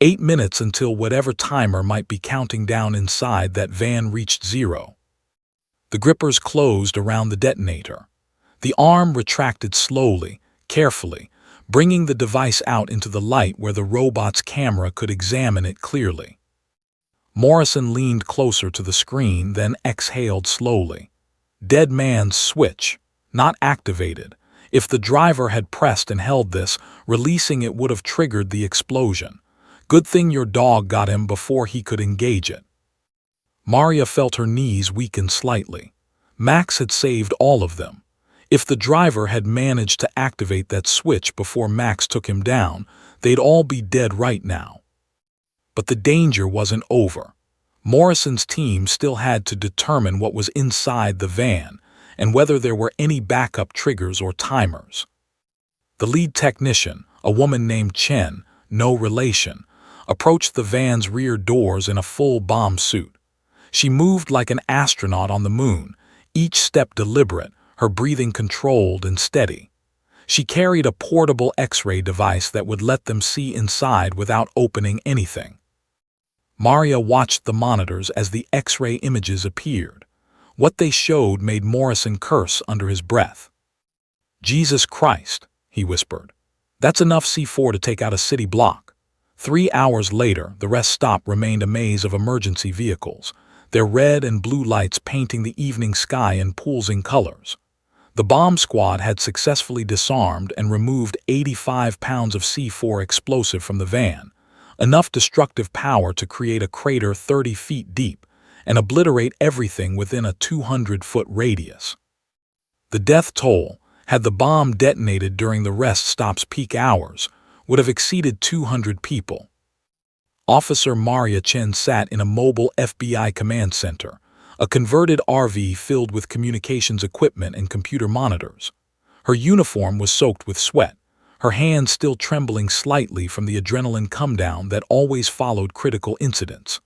8 minutes until whatever timer might be counting down inside that van reached zero. The grippers closed around the detonator. The arm retracted slowly, carefully, bringing the device out into the light where the robot's camera could examine it clearly. Morrison leaned closer to the screen, then exhaled slowly. Dead man's switch, not activated. If the driver had pressed and held this, releasing it would have triggered the explosion. Good thing your dog got him before he could engage it. Maria felt her knees weaken slightly. Max had saved all of them. If the driver had managed to activate that switch before Max took him down, they'd all be dead right now. But the danger wasn't over. Morrison's team still had to determine what was inside the van and whether there were any backup triggers or timers. The lead technician, a woman named Chen, no relation, approached the van's rear doors in a full bomb suit. She moved like an astronaut on the moon, each step deliberate, her breathing controlled and steady. She carried a portable X-ray device that would let them see inside without opening anything. Maria watched the monitors as the X-ray images appeared. What they showed made Morrison curse under his breath. "Jesus Christ," he whispered. "That's enough C4 to take out a city block." 3 hours later, the rest stop remained a maze of emergency vehicles, their red and blue lights painting the evening sky in pulsing colors. The bomb squad had successfully disarmed and removed 85 pounds of C4 explosive from the van, enough destructive power to create a crater 30 feet deep and obliterate everything within a 200-foot radius. The death toll, had the bomb detonated during the rest stop's peak hours, would have exceeded 200 people. Officer Maria Chen sat in a mobile FBI command center, a converted RV filled with communications equipment and computer monitors. Her uniform was soaked with sweat, her hands still trembling slightly from the adrenaline come-down that always followed critical incidents.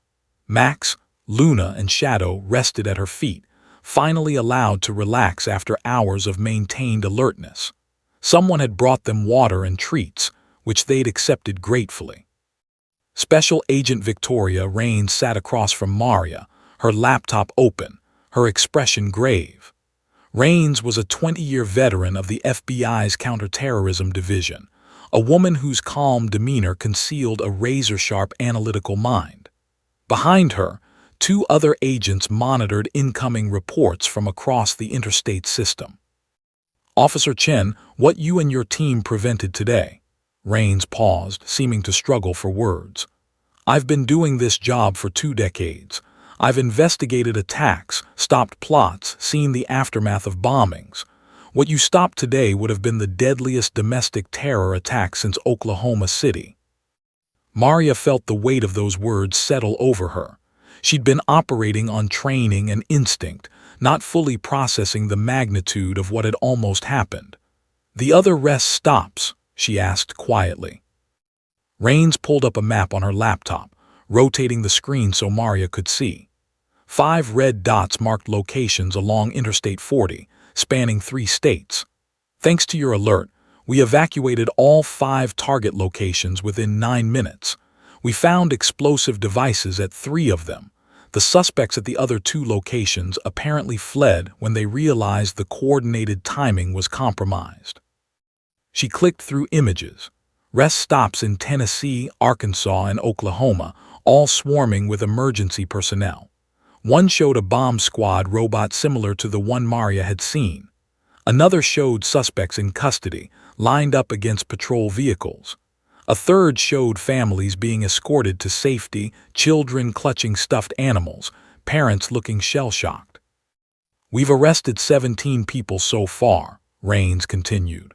Max, Luna, and Shadow rested at her feet, finally allowed to relax after hours of maintained alertness. Someone had brought them water and treats, which they'd accepted gratefully. Special Agent Victoria Rains sat across from Maria, her laptop open, her expression grave. Rains was a 20-year veteran of the FBI's counterterrorism division, a woman whose calm demeanor concealed a razor-sharp analytical mind. Behind her, 2 other agents monitored incoming reports from across the interstate system. "Officer Chen, what you and your team prevented today?" Rains paused, seeming to struggle for words. "I've been doing this job for 2 decades. I've investigated attacks, stopped plots, seen the aftermath of bombings. What you stopped today would have been the deadliest domestic terror attack since Oklahoma City." Maria felt the weight of those words settle over her. She'd been operating on training and instinct, not fully processing the magnitude of what had almost happened. "The other rest stops?" she asked quietly. Rains pulled up a map on her laptop, rotating the screen so Maria could see. 5 red dots marked locations along Interstate 40, spanning 3 states. "Thanks to your alert, we evacuated all 5 target locations within 9 minutes. We found explosive devices at 3 of them. The suspects at the other two locations apparently fled when they realized the coordinated timing was compromised. She clicked through images. Rest stops in Tennessee, Arkansas, and Oklahoma, all swarming with emergency personnel. One showed a bomb squad robot similar to the one Maria had seen. Another showed suspects in custody, lined up against patrol vehicles. A third showed families being escorted to safety, children clutching stuffed animals, parents looking shell-shocked. "We've arrested 17 people so far," Rains continued.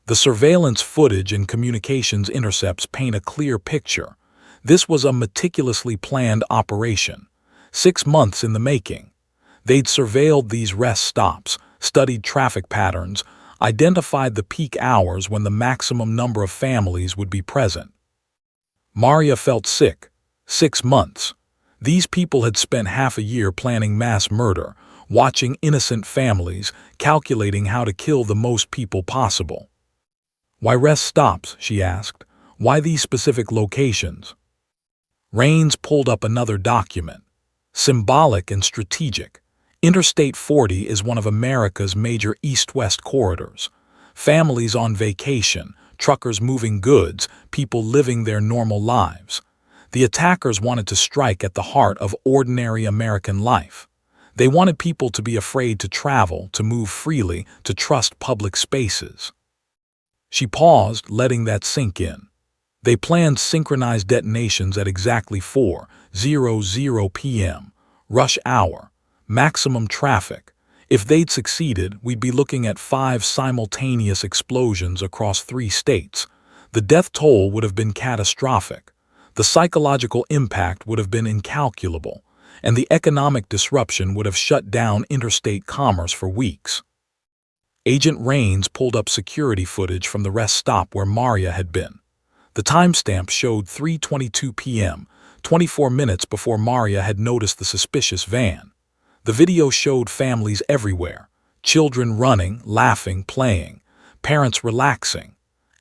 "The surveillance footage and communications intercepts paint a clear picture. This was a meticulously planned operation. 6 months in the making. They'd surveilled these rest stops, studied traffic patterns, identified the peak hours when the maximum number of families would be present." Maria felt sick. 6 months. These people had spent half a year planning mass murder, watching innocent families, calculating how to kill the most people possible. "Why rest stops?" she asked. "Why these specific locations?" Rains pulled up another document. Symbolic and strategic. Interstate 40 is one of America's major east-west corridors. Families on vacation, truckers moving goods, people living their normal lives. The attackers wanted to strike at the heart of ordinary American life. They wanted people to be afraid to travel, to move freely, to trust public spaces. She paused, letting that sink in. They planned synchronized detonations at exactly 4:00 p.m. Rush hour. Maximum traffic. If they'd succeeded, we'd be looking at 5 simultaneous explosions across 3 states. The death toll would have been catastrophic. The psychological impact would have been incalculable, and the economic disruption would have shut down interstate commerce for weeks. Agent Rains pulled up security footage from the rest stop where Maria had been. The timestamp showed 3:22 p.m., 24 minutes before Maria had noticed the suspicious van. The video showed families everywhere, children running, laughing, playing, parents relaxing,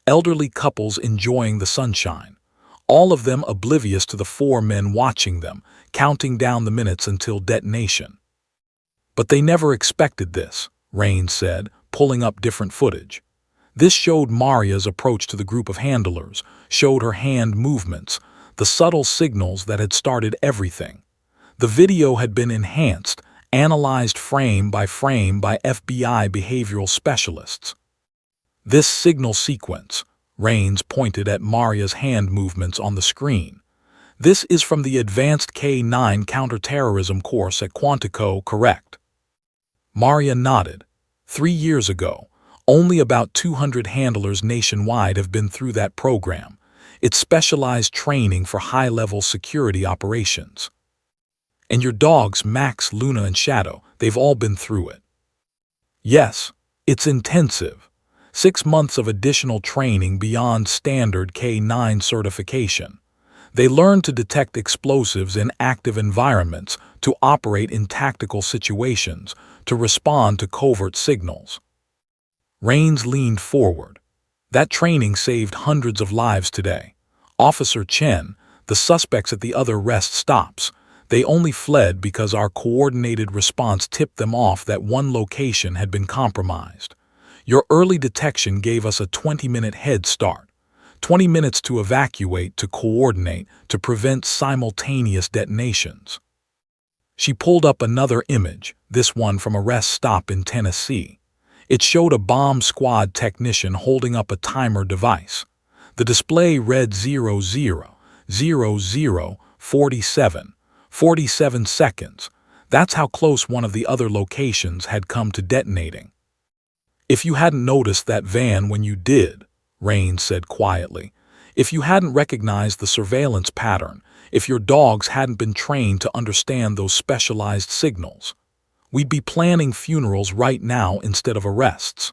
elderly couples enjoying the sunshine, all of them oblivious to the 4 men watching them, counting down the minutes until detonation. "But they never expected this," Rains said, pulling up different footage. This showed Maria's approach to the group of handlers, showed her hand movements, the subtle signals that had started everything. The video had been enhanced, analyzed frame by FBI behavioral specialists. "This signal sequence," Rains pointed at Maria's hand movements on the screen. "This is from the Advanced K-9 Counterterrorism course at Quantico, correct?" Maria nodded. 3 years ago, only about 200 handlers nationwide have been through that program. It's specialized training for high-level security operations. "And your dogs, Max, Luna, and Shadow, they've all been through it." "Yes, it's intensive. 6 months of additional training beyond standard K-9 certification. They learn to detect explosives in active environments, to operate in tactical situations, to respond to covert signals." Rains leaned forward. "That training saved hundreds of lives today. Officer Chen, the suspects at the other rest stops, they only fled because our coordinated response tipped them off that one location had been compromised. Your early detection gave us a 20-minute head start. 20 minutes to evacuate, to coordinate, to prevent simultaneous detonations." She pulled up another image, this one from a rest stop in Tennessee. It showed a bomb squad technician holding up a timer device. The display read 00:00:47. 47 seconds. That's how close one of the other locations had come to detonating. "If you hadn't noticed that van when you did," Rains said quietly, "if you hadn't recognized the surveillance pattern, if your dogs hadn't been trained to understand those specialized signals, we'd be planning funerals right now instead of arrests."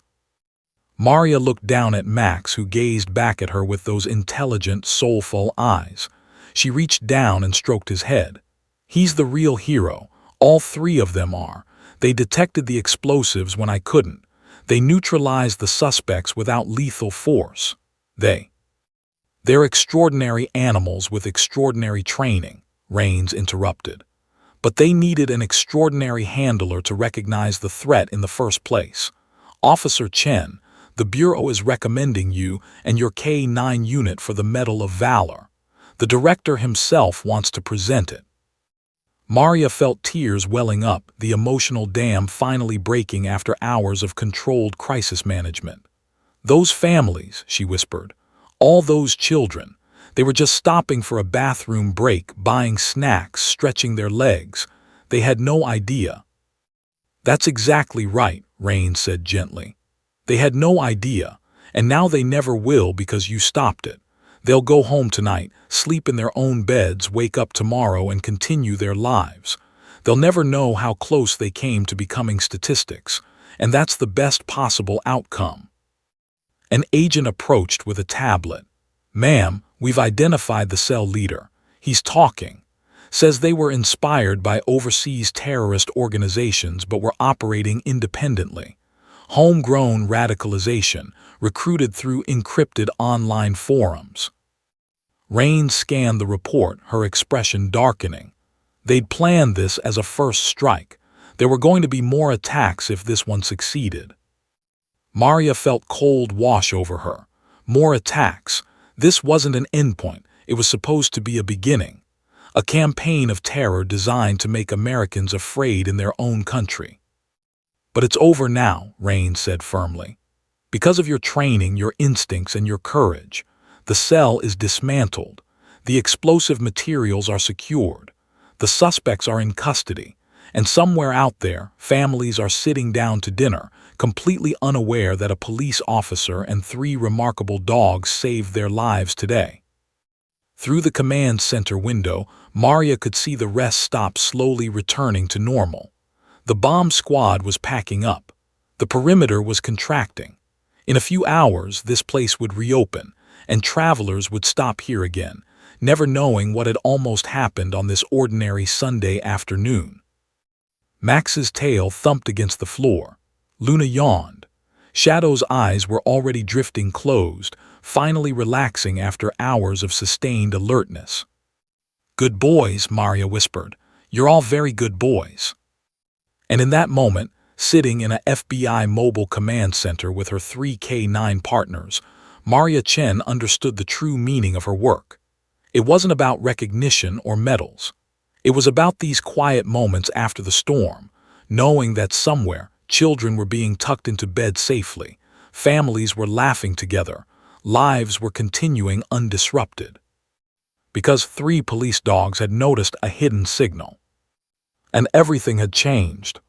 Maria looked down at Max, who gazed back at her with those intelligent, soulful eyes. She reached down and stroked his head. "He's the real hero. All 3 of them are. They detected the explosives when I couldn't. They neutralized the suspects without lethal force. They're extraordinary animals with extraordinary training," Rains interrupted. but they needed an extraordinary handler to recognize the threat in the first place. Officer Chen, the Bureau is recommending you and your K-9 unit for the Medal of Valor. The director himself wants to present it. Maria felt tears welling up, the emotional dam finally breaking after hours of controlled crisis management. Those families, she whispered, all those children, they were just stopping for a bathroom break, buying snacks, stretching their legs. They had no idea. That's exactly right, Rain said gently. They had no idea, and now they never will because you stopped it. They'll go home tonight, sleep in their own beds, wake up tomorrow and continue their lives. They'll never know how close they came to becoming statistics, and that's the best possible outcome. An agent approached with a tablet. Ma'am, we've identified the cell leader. He's talking. Says they were inspired by overseas terrorist organizations but were operating independently. Homegrown radicalization, recruited through encrypted online forums. Rain scanned the report, her expression darkening. They'd planned this as a first strike. There were going to be more attacks if this one succeeded. Maria felt cold wash over her. More attacks. This wasn't an endpoint. It was supposed to be a beginning. A campaign of terror designed to make Americans afraid in their own country. But it's over now, Rain said firmly. Because of your training, your instincts, and your courage, the cell is dismantled. The explosive materials are secured. The suspects are in custody. And somewhere out there, families are sitting down to dinner, completely unaware that a police officer and 3 remarkable dogs saved their lives today. Through the command center window, Maria could see the rest stop slowly returning to normal. The bomb squad was packing up. The perimeter was contracting. In a few hours, this place would reopen, and travelers would stop here again, never knowing what had almost happened on this ordinary Sunday afternoon. Max's tail thumped against the floor. Luna yawned. Shadow's eyes were already drifting closed, finally relaxing after hours of sustained alertness. "Good boys," Maria whispered. "You're all very good boys." And in that moment, sitting in a FBI mobile command center with her 3 K-9 partners, Maria Chen understood the true meaning of her work. It wasn't about recognition or medals. It was about these quiet moments after the storm, knowing that somewhere, children were being tucked into bed safely, families were laughing together, lives were continuing undisrupted. Because 3 police dogs had noticed a hidden signal. And everything had changed.